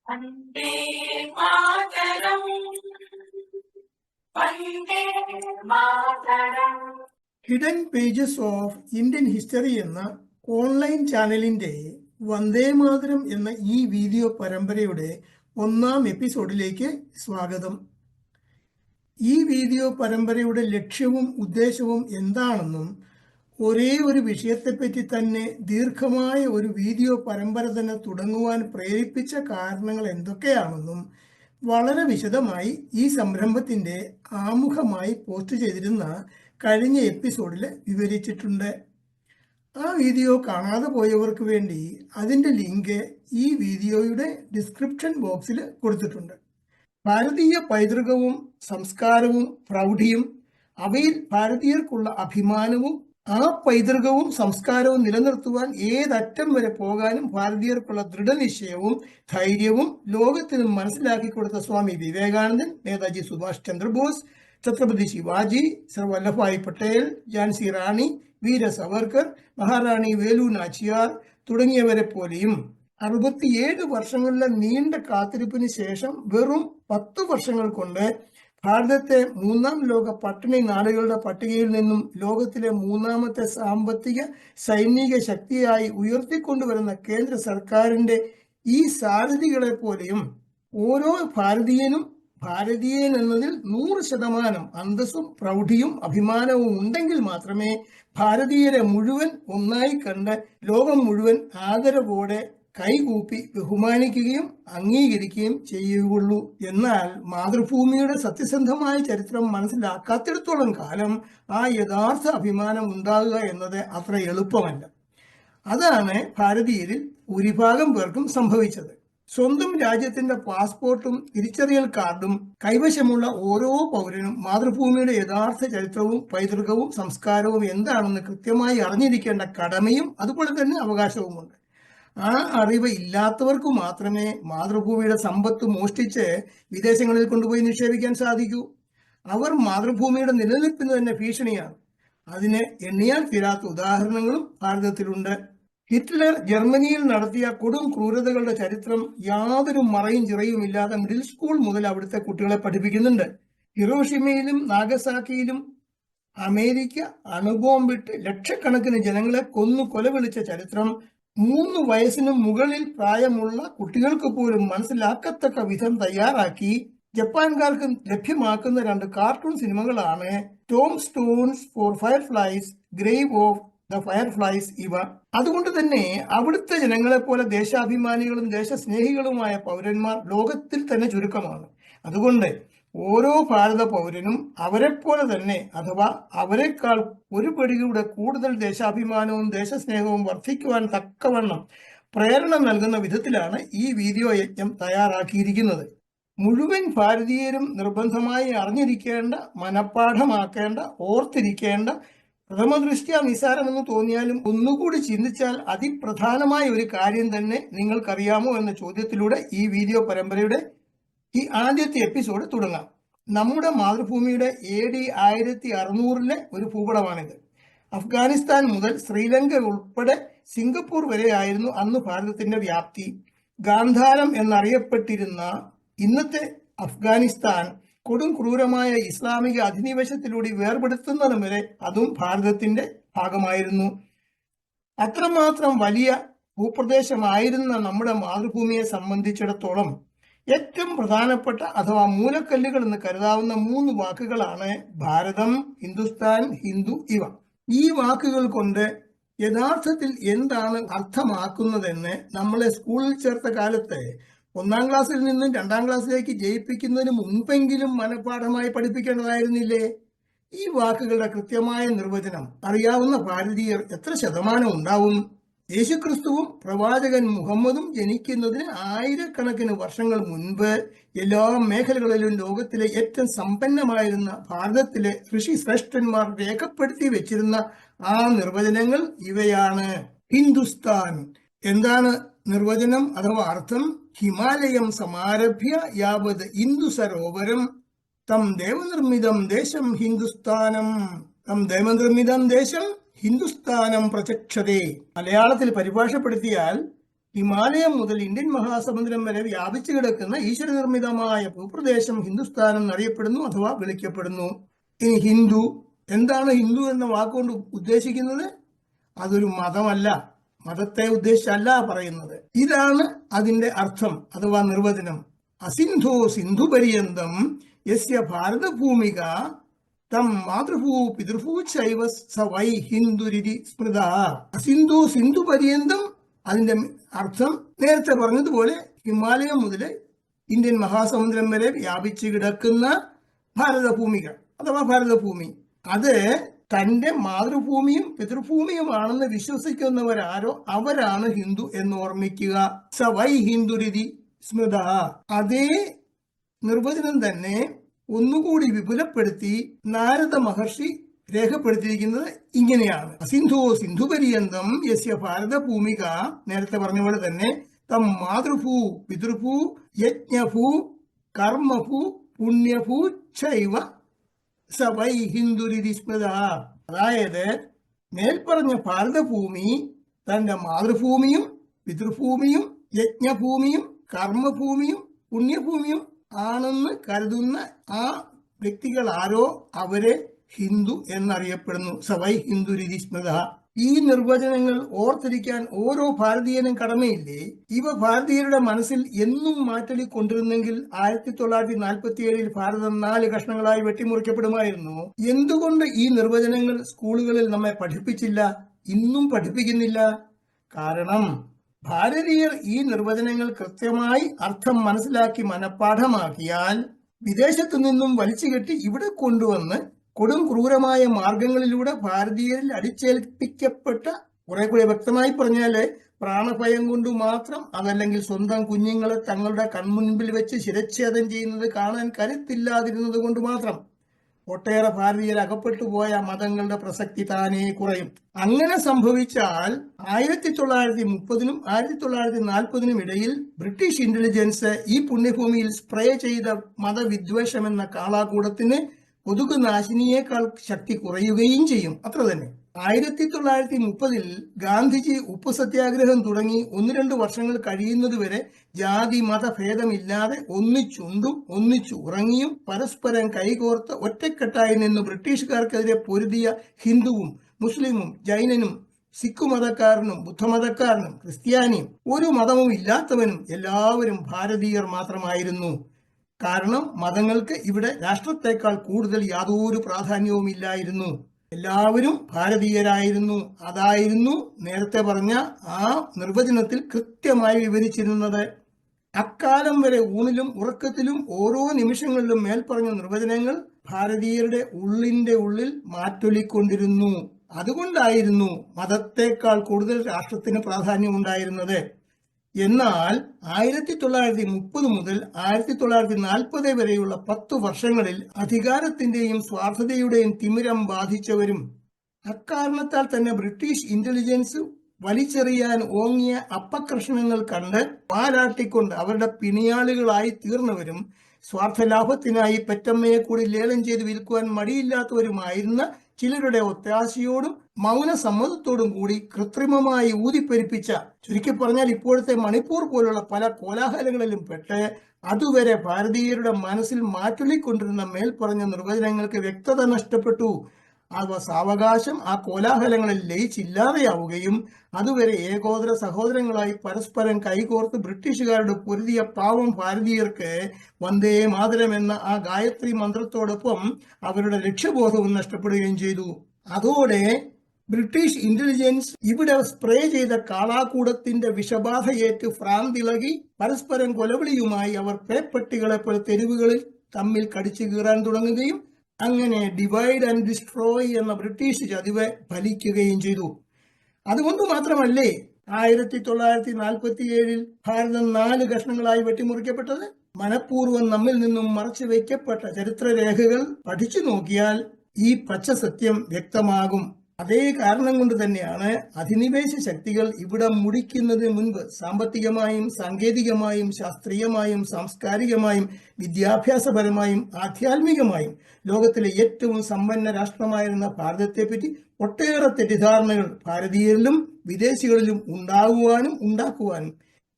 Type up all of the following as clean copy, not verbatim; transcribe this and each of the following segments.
Vande Mataram, Vande Mataram. Hidden pages of Indian history എന്ന online ചാനലിന്റെ വന്ദേ മാതരം എന്ന ഈ വീഡിയോ പരമ്പരയുടെ 1-ാം എപ്പിസോഡിലേക്ക് സ്വാഗതം. ഈ വീഡിയോ പരമ്പരയുടെ ലക്ഷ്യവും ഉദ്ദേശവും എന്താണെന്നും ഒരേ ഒരു വിഷയത്തെപ്പറ്റി തന്നെ ദീർഘമായ ഒരു വീഡിയോ പരമ്പര തന്നെ തുടങ്ങുവാൻ പ്രേരിപ്പിച്ച കാരണങ്ങൾ എന്തൊക്കെയാണെന്നും വളരെ വിശദമായി ഈ സംരംഭത്തിന്റെ ആമുഖമായി പോസ്റ്റ് ചെയ്തിരുന്ന കഴിഞ്ഞ എപ്പിസോഡിൽ വിവരിച്ചിട്ടുണ്ട്. ആ വീഡിയോ കാണാതെ പോയവർക്ക് വേണ്ടി അതിന്റെ ലിങ്ക് ഈ വീഡിയോയുടെ ഡിസ്ക്രിപ്ഷൻ ബോക്സിൽ കൊടുത്തിട്ടുണ്ട്. ഭാരതീയ പൈതൃകവും സംസ്കാരവും പ്രൗഢിയും അവയിൽ ഭാരതീയർക്കുള്ള അഭിമാനവും ആ പൈതൃകവും സംസ്കാരവും നിലനിർത്തുവാൻ ഏതറ്റം വരെ പോകാനും ഭാരതീയർക്കുള്ള ദൃഢനിശ്ചയവും ധൈര്യവും ലോകത്തിന് മനസ്സിലാക്കി കൊടുത്ത സ്വാമി വിവേകാനന്ദൻ, നേതാജി സുഭാഷ് ചന്ദ്രബോസ്, ഛത്രപതി ശിവാജി, സർ വല്ലഭായ് പട്ടേൽ, ഝാൻസി റാണി, വീര സവർക്കർ, മഹാറാണി വേലു നാച്ചിയാർ തുടങ്ങിയവരെ പോലെയും 67 വർഷങ്ങളിലെ നീണ്ട കാത്തിരിപ്പിന് ശേഷം വെറും 10 വർഷങ്ങൾ കൊണ്ട് ഭാരതത്തെ 3-ാം ലോക പട്ടിണി നാടുകളുടെ പട്ടികയിൽ നിന്നും ലോകത്തിലെ 3-ാമത്തെ സാമ്പത്തിക സൈനിക ശക്തിയായി ഉയർത്തിക്കൊണ്ടുവരുന്ന കേന്ദ്ര സർക്കാരിന്റെ ഈ സാരഥികളെ പോലെയും ഓരോ ഭാരതീയനും ഭാരതീയൻ എന്നതിൽ 100% അന്തസ്സും പ്രൗഢിയും അഭിമാനവും ഉണ്ടെങ്കിൽ മാത്രമേ ഭാരതീയരെ മുഴുവൻ ഒന്നായി കണ്ട് ലോകം മുഴുവൻ ആദരവോടെ കൈകൂപ്പി ബഹുമാനിക്കുകയും അംഗീകരിക്കുകയും ചെയ്യുകയുള്ളൂ. എന്നാൽ മാതൃഭൂമിയുടെ സത്യസന്ധമായ ചരിത്രം മനസ്സിലാക്കാത്തിടത്തോളം കാലം ആ യഥാർത്ഥ അഭിമാനം ഉണ്ടാകുക എന്നത് അത്ര എളുപ്പമല്ല. അതാണ് ഭാരതീയരിൽ ഭൂരിഭാഗം പേർക്കും സംഭവിച്ചത്. സ്വന്തം രാജ്യത്തിന്റെ പാസ്പോർട്ടും തിരിച്ചറിയൽ കാർഡും കൈവശമുള്ള ഓരോ പൗരനും മാതൃഭൂമിയുടെ യഥാർത്ഥ ചരിത്രവും പൈതൃകവും സംസ്കാരവും എന്താണെന്ന് കൃത്യമായി അറിഞ്ഞിരിക്കേണ്ട കടമയും അതുപോലെ തന്നെ അവകാശവുമുണ്ട്. ആ അറിവ് ഇല്ലാത്തവർക്ക് മാത്രമേ മാതൃഭൂമിയുടെ സമ്പത്ത് മോഷ്ടിച്ച് വിദേശങ്ങളിൽ കൊണ്ടുപോയി നിക്ഷേപിക്കാൻ സാധിക്കൂ. അവർ മാതൃഭൂമിയുടെ നിലനിൽപ്പിന് തന്നെ ഭീഷണിയാണ്. അതിന് എണ്ണിയാൽ തീരാത്ത ഉദാഹരണങ്ങളും ഭാരതത്തിലുണ്ട്. ഹിറ്റ്ലർ ജർമ്മനിയിൽ നടത്തിയ കൊടും ക്രൂരതകളുടെ ചരിത്രം യാതൊരു മറയും ചിറയും ഇല്ലാതെ മിഡിൽ സ്കൂൾ മുതൽ അവിടുത്തെ കുട്ടികളെ പഠിപ്പിക്കുന്നുണ്ട്. ഹിരോഷിമയിലും നാഗസാക്കിയിലും അമേരിക്ക അണുബോംബിട്ട് ലക്ഷക്കണക്കിന് ജനങ്ങളെ കൊന്നു കൊലവിളിച്ച ചരിത്രം 3 വയസ്സിനും മുകളിൽ പ്രായമുള്ള കുട്ടികൾക്ക് പോലും മനസ്സിലാക്കത്തക്ക വിധം തയ്യാറാക്കി ജപ്പാൻകാർക്ക് ലഭ്യമാക്കുന്ന 2 കാർട്ടൂൺ സിനിമകളാണ് tombstones for fireflies, grave of the fireflies ഇവ. അതുകൊണ്ട് തന്നെ അവിടുത്തെ ജനങ്ങളെ പോലെ ദേശാഭിമാനികളും ദേശസ്നേഹികളുമായ പൗരന്മാർ ലോകത്തിൽ തന്നെ ചുരുക്കമാണ്. അതുകൊണ്ട് ഓരോ ഭാരത പൗരനും അവരെപ്പോലെ തന്നെ അഥവാ അവരെക്കാൾ ഒരു പടികൂടെ കൂടുതൽ ദേശാഭിമാനവും ദേശസ്നേഹവും വർദ്ധിക്കുവാൻ തക്കവണ്ണം പ്രേരണ നൽകുന്ന വിധത്തിലാണ് ഈ വീഡിയോ യജ്ഞം തയ്യാറാക്കിയിരിക്കുന്നത്. മുഴുവൻ ഭാരതീയരും നിർബന്ധമായി അറിഞ്ഞിരിക്കേണ്ട, മനഃപ്പാഠമാക്കേണ്ട, ഓർത്തിരിക്കേണ്ട, പ്രഥമദൃഷ്ട്യാ നിസ്സാരമെന്ന് തോന്നിയാലും ഒന്നുകൂടി ചിന്തിച്ചാൽ അതിപ്രധാനമായ ഒരു കാര്യം തന്നെ നിങ്ങൾക്കറിയാമോ എന്ന ചോദ്യത്തിലൂടെ ഈ വീഡിയോ പരമ്പരയുടെ ഈ ആദ്യത്തെ എപ്പിസോഡ് തുടങ്ങാം. നമ്മുടെ മാതൃഭൂമിയുടെ AD 1600 ഒരു ഭൂപടമാണിത്. അഫ്ഗാനിസ്ഥാൻ മുതൽ ശ്രീലങ്ക ഉൾപ്പെടെ സിംഗപ്പൂർ വരെ ആയിരുന്നു അന്ന് ഭാരതത്തിന്റെ വ്യാപ്തി. ഗാന്ധാരം എന്നറിയപ്പെട്ടിരുന്ന ഇന്നത്തെ അഫ്ഗാനിസ്ഥാൻ കൊടും ക്രൂരമായ ഇസ്ലാമിക അധിനിവേശത്തിലൂടെ വേർപെടുത്തുന്നതും വരെ അതും ഭാരതത്തിന്റെ ഭാഗമായിരുന്നു. അത്രമാത്രം വലിയ ഭൂപ്രദേശമായിരുന്ന നമ്മുടെ മാതൃഭൂമിയെ സംബന്ധിച്ചിടത്തോളം ഏറ്റവും പ്രധാനപ്പെട്ട അഥവാ മൂലക്കല്ലുകൾ എന്ന് കരുതാവുന്ന 3 വാക്കുകളാണ് ഭാരതം, ഹിന്ദുസ്ഥാൻ, ഹിന്ദു ഇവ. ഈ വാക്കുകൾ കൊണ്ട് യഥാർത്ഥത്തിൽ എന്താണ് അർത്ഥമാക്കുന്നതെന്ന് നമ്മളെ സ്കൂളിൽ ചേർത്ത കാലത്ത് 1-ാം ക്ലാസ്സിൽ നിന്നും 2-ാം ക്ലാസ്സിലേക്ക് ജയിപ്പിക്കുന്നതിന് മുൻപെങ്കിലും മനഃപ്പാഠമായി പഠിപ്പിക്കേണ്ടതായിരുന്നില്ലേ? ഈ വാക്കുകളുടെ കൃത്യമായ നിർവചനം അറിയാവുന്ന ഭാരതീയർ എത്ര ശതമാനം ഉണ്ടാവും? യേശുക്രിസ്തുവും പ്രവാചകൻ മുഹമ്മദും ജനിക്കുന്നതിന് ആയിരക്കണക്കിന് വർഷങ്ങൾ മുൻപ് എല്ലാ മേഖലകളിലും ലോകത്തിലെ ഏറ്റവും സമ്പന്നമായിരുന്ന ഭാരതത്തിലെ ഋഷി ശ്രേഷ്ഠന്മാർ രേഖപ്പെടുത്തി വെച്ചിരുന്ന ആ നിർവചനങ്ങൾ ഇവയാണ്. ഹിന്ദുസ്ഥാൻ എന്താണ് നിർവചനം അഥവാ അർത്ഥം? ഹിമാലയം സമാരഭ്യ യാവത് ഇന്ദു സരോവരം തം ദേവനിർമ്മിതം ദേശം ഹിന്ദുസ്ഥാനം, തം ദേവനിർമ്മിതം ദേശം ഹിന്ദുസ്ഥാനം പ്രചക്ഷതേ. മലയാളത്തിൽ പരിഭാഷപ്പെടുത്തിയാൽ ഹിമാലയം മുതൽ ഇന്ത്യൻ മഹാസമുദ്രം വരെ വ്യാപിച്ചു കിടക്കുന്ന ഈശ്വരനിർമ്മിതമായ ഭൂപ്രദേശം ഹിന്ദുസ്ഥാൻ എന്നറിയപ്പെടുന്നു അഥവാ വിളിക്കപ്പെടുന്നു. ഇനി ഹിന്ദു എന്താണ് ഹിന്ദു എന്ന വാക്കുകൊണ്ട് ഉദ്ദേശിക്കുന്നത്? അതൊരു മതമല്ല, മതത്തെ ഉദ്ദേശിച്ചല്ല പറയുന്നത്. ഇതാണ് അതിന്റെ അർത്ഥം അഥവാ നിർവചനം. അസിന്ധോ സിന്ധു പര്യന്തം യസ്യ ഭാരതഭൂമിക തം മാതൃഭൂ പിതൃഭൂ ചൈവ സ വൈ ഹിന്ദുരിതി സ്മൃത. അസിന്ധു സിന്ധു പര്യന്തം, അതിന്റെ അർത്ഥം നേരത്തെ പറഞ്ഞതുപോലെ ഹിമാലയം മുതൽ ഇന്ത്യൻ മഹാസമുദ്രം വരെ വ്യാപിച്ചു കിടക്കുന്ന ഭാരതഭൂമിക അഥവാ ഭാരതഭൂമി, അത് തന്റെ മാതൃഭൂമിയും പിതൃഭൂമിയുമാണെന്ന് വിശ്വസിക്കുന്നവരാരോ അവരാണ് ഹിന്ദു എന്ന് ഓർമ്മിക്കുക. സ വൈ ഹിന്ദുരിതി സ്മൃത. അതേ നിർവചനം തന്നെ ഒന്നുകൂടി വിപുലപ്പെടുത്തി നാരദ മഹർഷി രേഖപ്പെടുത്തിയിരിക്കുന്നത് ഇങ്ങനെയാണ്. അസിന്ധോ സിന്ധു പര്യന്തം യസ്യ ഭാരതഭൂമിക, നേരത്തെ പറഞ്ഞ പോലെ തന്നെ തം മാതൃഭൂ പിതൃഭൂ യജ്ഞഭൂ കർമ്മഭൂ പുണ്യഭൂ ചൈവ സ വൈ ഹിന്ദുരിതി സ്മൃത. അതായത് മേൽപ്പറഞ്ഞ ഭാരതഭൂമി തന്റെ മാതൃഭൂമിയും പിതൃഭൂമിയും യജ്ഞഭൂമിയും കർമ്മഭൂമിയും പുണ്യഭൂമിയും ആണെന്ന് കരുതുന്ന ആ വ്യക്തികൾ ആരോ അവരെ ഹിന്ദു എന്നറിയപ്പെടുന്നു. സവൈ ഹിന്ദു രീതി സ്മൃത. ഈ നിർവചനങ്ങൾ ഓർത്തിരിക്കാൻ ഓരോ ഭാരതീയനും കടമയില്ലേ? ഇവ ഭാരതീയരുടെ മനസ്സിൽ എന്നും മാറ്റൊലിക്കൊണ്ടിരുന്നെങ്കിൽ 1947 ഭാരതം 4 കഷ്ണങ്ങളായി വെട്ടിമുറിക്കപ്പെടുമായിരുന്നു. എന്തുകൊണ്ട് ഈ നിർവചനങ്ങൾ സ്കൂളുകളിൽ നമ്മെ പഠിപ്പിച്ചില്ല, ഇന്നും പഠിപ്പിക്കുന്നില്ല? കാരണം ഭാരതീയർ ഈ നിർവചനങ്ങൾ കൃത്യമായി അർത്ഥം മനസ്സിലാക്കി മനഃപ്പാഠമാക്കിയാൽ വിദേശത്തു നിന്നും വലിച്ചുകെട്ടി ഇവിടെ കൊണ്ടുവന്ന് കൊടും ക്രൂരമായ മാർഗങ്ങളിലൂടെ ഭാരതീയരിൽ അടിച്ചേൽപ്പിക്കപ്പെട്ട, കുറെ കൂടെ വ്യക്തമായി പറഞ്ഞാല് പ്രാണഭയം കൊണ്ട് മാത്രം, അതല്ലെങ്കിൽ സ്വന്തം കുഞ്ഞുങ്ങളെ തങ്ങളുടെ കൺമുൻപിൽ വെച്ച് ശിരച്ഛേദം ചെയ്യുന്നത് കാണാൻ കരുത്തില്ലാതിരുന്നത് കൊണ്ട് മാത്രം ഒട്ടേറെ ഭാരതീയർ അകപ്പെട്ടു പോയ മതങ്ങളുടെ പ്രസക്തി താനേ കുറയും. അങ്ങനെ സംഭവിച്ചാൽ 1930-നും 1940-നും ഇടയിൽ ബ്രിട്ടീഷ് ഇന്റലിജൻസ് ഈ പുണ്യഭൂമിയിൽ സ്പ്രേ ചെയ്ത മതവിദ്വേഷം എന്ന കാളാകൂടത്തിന് കൊതുക് നാശിനിയേക്കാൾ ശക്തി കുറയുകയും ചെയ്യും. അത്ര തന്നെ. 1930-ൽ ഗാന്ധിജി ഉപ്പ് സത്യാഗ്രഹം തുടങ്ങി 1-2 വർഷങ്ങൾ കഴിയുന്നതുവരെ ജാതി മതഭേദമില്ലാതെ ഒന്നിച്ചുണ്ടും ഒന്നിച്ചു ഉറങ്ങിയും പരസ്പരം കൈകോർത്ത് ഒറ്റക്കെട്ടായി നിന്ന് ബ്രിട്ടീഷുകാർക്കെതിരെ പൊരുതിയ ഹിന്ദുവും മുസ്ലിമും ജൈനനും സിഖ് മതക്കാരനും ബുദ്ധമതക്കാരനും ക്രിസ്ത്യാനിയും ഒരു മതവും ഇല്ലാത്തവനും എല്ലാവരും ഭാരതീയർ മാത്രമായിരുന്നു. കാരണം മതങ്ങൾക്ക് ഇവിടെ രാഷ്ട്രത്തെക്കാൾ കൂടുതൽ യാതൊരു പ്രാധാന്യവും ഇല്ലായിരുന്നു. എല്ലാവരും ഭാരതീയരായിരുന്നു. അതായിരുന്നു നേരത്തെ പറഞ്ഞ ആ നിർവചനത്തിൽ കൃത്യമായി വിവരിച്ചിരുന്നത്. അക്കാലം വരെ ഊണിലും ഉറക്കത്തിലും ഓരോ നിമിഷങ്ങളിലും മേൽപ്പറഞ്ഞ നിർവചനങ്ങൾ ഭാരതീയരുടെ ഉള്ളിന്റെ ഉള്ളിൽ മാറ്റൊലിക്കൊണ്ടിരുന്നു. അതുകൊണ്ടായിരുന്നു മതത്തെക്കാൾ കൂടുതൽ രാഷ്ട്രത്തിന് പ്രാധാന്യം ഉണ്ടായിരുന്നത്. എന്നാൽ 1930 മുതൽ 1940 വരെയുള്ള 10 വർഷങ്ങളിൽ അധികാരത്തിന്റെയും സ്വാർത്ഥതയുടെയും തിമിരം ബാധിച്ചവരും അക്കാരണത്താൽ തന്നെ ബ്രിട്ടീഷ് ഇന്റലിജൻസ് വലിച്ചെറിയാൻ ഓങ്ങിയ അപ്പകർഷണങ്ങൾ കണ്ട് പാലാട്ടിക്കൊണ്ട് അവരുടെ പിണിയാളുകളായി തീർന്നവരും സ്വാർത്ഥലാഭത്തിനായി പെറ്റമ്മയെ കൂടി ലേലം ചെയ്ത് വിൽക്കുവാൻ മടിയില്ലാത്തവരുമായിരുന്ന ചിലരുടെ ഒത്താശയോടും മൗന സമ്മതത്തോടും കൂടി കൃത്രിമമായി ഊതിപ്പെരിപ്പിച്ച, ചുരുക്കി പറഞ്ഞാൽ ഇപ്പോഴത്തെ മണിപ്പൂർ പോലുള്ള പല കോലാഹലങ്ങളിലും പെട്ട് അതുവരെ ഭാരതീയരുടെ മനസ്സിൽ മാറ്റൊലിക്കൊണ്ടിരുന്ന മേൽപ്പറഞ്ഞ നിർവചനങ്ങൾക്ക് വ്യക്തത നഷ്ടപ്പെട്ടു. അവ സാവകാശം ആ കോലാഹലങ്ങളിൽ ലയിച്ചില്ലാതെയാവുകയും അതുവരെ ഏകോദര സഹോദരങ്ങളായി പരസ്പരം കൈകോർത്ത് ബ്രിട്ടീഷുകാരുടെ പൊരുതിയ പാവം ഭാരതീയർക്ക് വന്ദേ മാതരം എന്ന ആ ഗായത്രി മന്ത്രത്തോടൊപ്പം അവരുടെ ലക്ഷ്യബോധവും നഷ്ടപ്പെടുകയും ചെയ്തു. അതോടെ ബ്രിട്ടീഷ് ഇന്റലിജൻസ് ഇവിടെ സ്പ്രേ ചെയ്ത കാളാകൂടത്തിന്റെ വിഷബാധയേറ്റ് ഭ്രാന്തിളകി പരസ്പരം കൊലവിളിയുമായി അവർ പേപ്പട്ടികളെ പോലെ തെരുവുകളിൽ തമ്മിൽ കടിച്ചു കീറാൻ തുടങ്ങുകയും അങ്ങനെ ഡിവൈഡ് ആൻഡ് ഡിസ്ട്രോയ് എന്ന ബ്രിട്ടീഷ് ചതിവ് ഫലിക്കുകയും ചെയ്തു. അതുകൊണ്ട് മാത്രമല്ലേ 1947 ഭാരതം 4 കഷ്ണങ്ങളായി വെട്ടിമുറിക്കപ്പെട്ടത്? മനഃപൂർവ്വം നമ്മിൽ നിന്നും മറച്ചു വയ്ക്കപ്പെട്ട ചരിത്രരേഖകൾ പഠിച്ചു നോക്കിയാൽ ഈ പച്ച സത്യം വ്യക്തമാകും. അതേ കാരണം കൊണ്ട് തന്നെയാണ് അധിനിവേശ ശക്തികൾ ഇവിടെ മുടിക്കുന്നതിന് മുൻപ് സാമ്പത്തികമായും സാങ്കേതികമായും ശാസ്ത്രീയമായും സാംസ്കാരികമായും വിദ്യാഭ്യാസപരമായും ആധ്യാത്മികമായും ലോകത്തിലെ ഏറ്റവും സമ്പന്ന രാഷ്ട്രമായിരുന്ന ഭാരതത്തെപ്പറ്റി ഒട്ടേറെ തെറ്റിദ്ധാരണകൾ ഭാരതീയരിലും വിദേശികളിലും ഉണ്ടാക്കുവാനും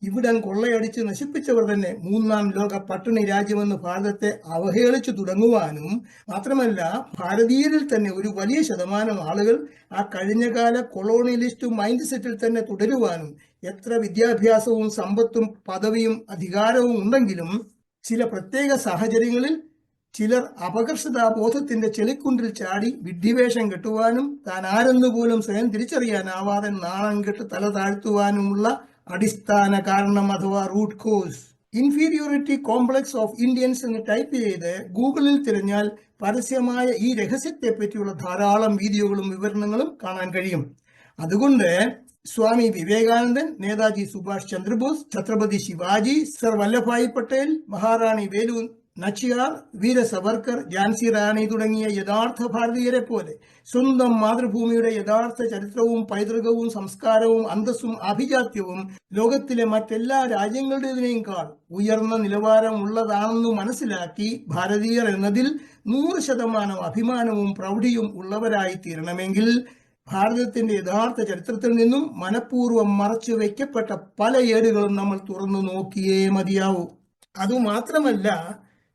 ഇവിടം കൊള്ളയടിച്ച് നശിപ്പിച്ചവർ തന്നെ മൂന്നാം ലോക പട്ടിണി രാജ്യമെന്ന് ഭാരതത്തെ അവഹേളിച്ചു തുടങ്ങുവാനും, മാത്രമല്ല ഭാരതീയരിൽ തന്നെ ഒരു വലിയ ശതമാനം ആളുകൾ ആ കഴിഞ്ഞകാല കൊളോണിയലിസ്റ്റ് മൈൻഡ് സെറ്റിൽ തന്നെ തുടരുവാനും, എത്ര വിദ്യാഭ്യാസവും സമ്പത്തും പദവിയും അധികാരവും ഉണ്ടെങ്കിലും ചില പ്രത്യേക സാഹചര്യങ്ങളിൽ ചിലർ അപകർഷതാബോധത്തിന്റെ ചെളിക്കുണ്ടിൽ ചാടി വിഡ്ഢിവേഷം കെട്ടുവാനും താൻ ആരെന്നു പോലും സ്വയം തിരിച്ചറിയാനാവാതെ നാണം കെട്ട് തല താഴ്ത്തുവാനുമുള്ള അടിസ്ഥാന കാരണം അഥവാ root cause. Inferiority complex of Indians എന്ന് ടൈപ്പ് ചെയ്ത് ഗൂഗിളിൽ തിരഞ്ഞാൽ പരസ്യമായ ഈ രഹസ്യത്തെ പറ്റിയുള്ള ധാരാളം വീഡിയോകളും വിവരണങ്ങളും കാണാൻ കഴിയും. അതുകൊണ്ട് സ്വാമി വിവേകാനന്ദൻ, നേതാജി സുഭാഷ് ചന്ദ്രബോസ്, ഛത്രപതി ശിവാജി, സർ വല്ലഭായ് പട്ടേൽ, മഹാറാണി വേലു നച്ചിയാർ, വീര സവർക്കർ, ഝാൻസി റാണി തുടങ്ങിയ യഥാർത്ഥ ഭാരതീയരെ പോലെ സ്വന്തം മാതൃഭൂമിയുടെ യഥാർത്ഥ ചരിത്രവും പൈതൃകവും സംസ്കാരവും അന്തസ്സും ആഭിജാത്യവും ലോകത്തിലെ മറ്റെല്ലാ രാജ്യങ്ങളുടേതിനേക്കാൾ ഉയർന്ന നിലവാരം ഉള്ളതാണെന്ന് മനസ്സിലാക്കി ഭാരതീയർ എന്നതിൽ 100% അഭിമാനവും പ്രൗഢിയും ഉള്ളവരായി തീരണമെങ്കിൽ ഭാരതത്തിന്റെ യഥാർത്ഥ ചരിത്രത്തിൽ നിന്നും മനഃപൂർവ്വം മറച്ചു വയ്ക്കപ്പെട്ട പല ഏടുകളും നമ്മൾ തുറന്നു നോക്കിയേ മതിയാവൂ. അതുമാത്രമല്ല,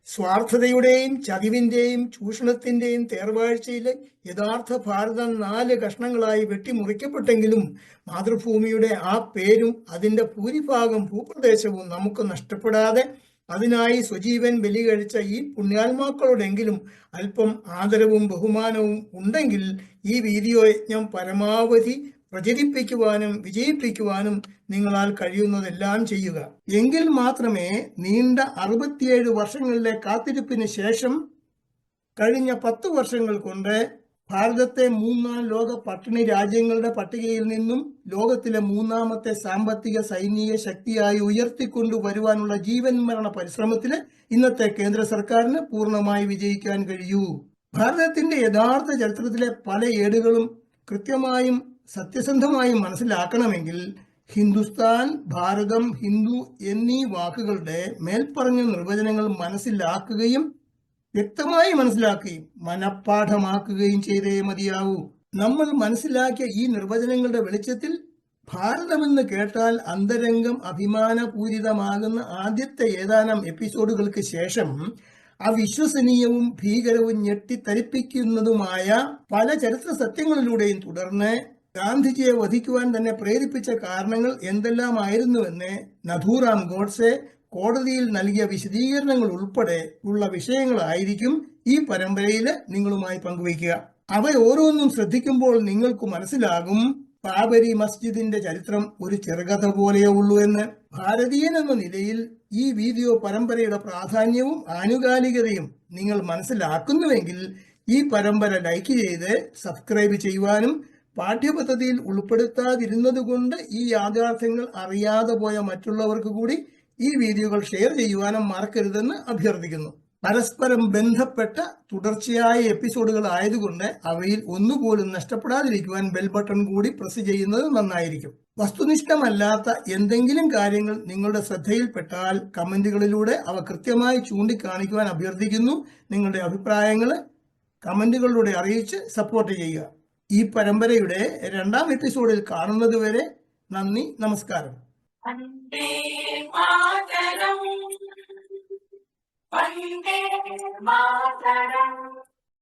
സ്വാർത്ഥതയുടെയും ചതിവിന്റെയും ചൂഷണത്തിന്റെയും തേർവാഴ്ചയിലെ യഥാർത്ഥ ഭാരതം 4 കഷ്ണങ്ങളായി വെട്ടിമുറിക്കപ്പെട്ടെങ്കിലും മാതൃഭൂമിയുടെ ആ പേരും അതിന്റെ ഭൂരിഭാഗം ഭൂപ്രദേശവും നമുക്ക് നഷ്ടപ്പെടാതെ അതിനായി സ്വജീവൻ ബലി കഴിച്ച ഈ പുണ്യാത്മാക്കളോടെങ്കിലും അല്പം ആദരവും ബഹുമാനവും ഉണ്ടെങ്കിൽ ഈ വീഡിയോ യജ്ഞം പരമാവധി പ്രചരിപ്പിക്കുവാനും വിജയിപ്പിക്കുവാനും നിങ്ങളാൽ കഴിയുന്നതെല്ലാം ചെയ്യുക. എങ്കിൽ മാത്രമേ നീണ്ട 67 വർഷങ്ങളിലെ കാത്തിരിപ്പിന് ശേഷം കഴിഞ്ഞ 10 വർഷങ്ങൾ കൊണ്ട് ഭാരതത്തെ 3ാം ലോക പട്ടിണി രാജ്യങ്ങളുടെ പട്ടികയിൽ നിന്നും ലോകത്തിലെ 3ാമത്തെ സാമ്പത്തിക സൈനിക ശക്തിയായി ഉയർത്തിക്കൊണ്ടുവരുവാനുള്ള ജീവൻ മരണ പരിശ്രമത്തിന് ഇന്നത്തെ കേന്ദ്ര സർക്കാരിന് പൂർണ്ണമായി വിജയിക്കാൻ കഴിയൂ. ഭാരതത്തിന്റെ യഥാർത്ഥ ചരിത്രത്തിലെ പല ഏടുകളും കൃത്യമായും സത്യസന്ധമായും മനസ്സിലാക്കണമെങ്കിൽ ഹിന്ദുസ്ഥാൻ, ഭാരതം, ഹിന്ദു എന്നീ വാക്കുകളുടെ മേൽപ്പറഞ്ഞ നിർവചനങ്ങൾ മനസ്സിലാക്കുകയും വ്യക്തമായി മനസ്സിലാക്കുകയും മനഃപ്പാഠമാക്കുകയും ചെയ്തേ മതിയാവൂ. നമ്മൾ മനസ്സിലാക്കിയ ഈ നിർവചനങ്ങളുടെ വെളിച്ചത്തിൽ ഭാരതമെന്ന് കേട്ടാൽ അന്തരംഗം അഭിമാനപൂരിതമാകുന്ന ആദ്യത്തെ ഏതാനും എപ്പിസോഡുകൾക്ക് ശേഷം അവിശ്വസനീയവും ഭീകരവും ഞെട്ടിത്തരിപ്പിക്കുന്നതുമായ പല ചരിത്ര സത്യങ്ങളിലൂടെയും തുടർന്ന് ഗാന്ധിജിയെ വധിക്കുവാൻ തന്നെ പ്രേരിപ്പിച്ച കാരണങ്ങൾ എന്തെല്ലാമായിരുന്നുവെന്ന് നഥൂറാം ഗോഡ്സെ കോടതിയിൽ നൽകിയ വിശദീകരണങ്ങൾ ഉൾപ്പെടെ ഉള്ള വിഷയങ്ങളായിരിക്കും ഈ പരമ്പരയിൽ നിങ്ങളുമായി പങ്കുവയ്ക്കുക. അവ ഓരോന്നും ശ്രദ്ധിക്കുമ്പോൾ നിങ്ങൾക്ക് മനസ്സിലാകും ബാബരി മസ്ജിദിന്റെ ചരിത്രം ഒരു ചെറുകഥ പോലെയേ ഉള്ളൂ എന്ന്. ഭാരതീയൻ എന്ന നിലയിൽ ഈ വീഡിയോ പരമ്പരയുടെ പ്രാധാന്യവും ആനുകാലികതയും നിങ്ങൾ മനസ്സിലാക്കുന്നുവെങ്കിൽ ഈ പരമ്പര ലൈക്ക് ചെയ്ത് സബ്സ്ക്രൈബ് ചെയ്യുവാനും പാഠ്യപദ്ധതിയിൽ ഉൾപ്പെടുത്താതിരുന്നതുകൊണ്ട് ഈ യാഥാർത്ഥ്യങ്ങൾ അറിയാതെ പോയ മറ്റുള്ളവർക്ക് കൂടി ഈ വീഡിയോകൾ ഷെയർ ചെയ്യുവാനും മറക്കരുതെന്ന് അഭ്യർത്ഥിക്കുന്നു. പരസ്പരം ബന്ധപ്പെട്ട തുടർച്ചയായ എപ്പിസോഡുകൾ ആയതുകൊണ്ട് അവയിൽ ഒന്നുപോലും നഷ്ടപ്പെടാതിരിക്കുവാൻ ബെൽ ബട്ടൺ കൂടി പ്രസ് ചെയ്യുന്നത് നന്നായിരിക്കും. വസ്തുനിഷ്ഠമല്ലാത്ത എന്തെങ്കിലും കാര്യങ്ങൾ നിങ്ങളുടെ ശ്രദ്ധയിൽപ്പെട്ടാൽ കമന്റുകളിലൂടെ അവ കൃത്യമായി ചൂണ്ടിക്കാണിക്കുവാൻ അഭ്യർത്ഥിക്കുന്നു. നിങ്ങളുടെ അഭിപ്രായങ്ങൾ കമന്റുകളിലൂടെ അറിയിച്ച് സപ്പോർട്ട് ചെയ്യുക. ഈ പരമ്പരയുടെ 2ാം എപ്പിസോഡിൽ കാണുന്നതുവരെ നന്ദി, നമസ്കാരം. വന്ദേ മാതരം, വന്ദേ മാതരം.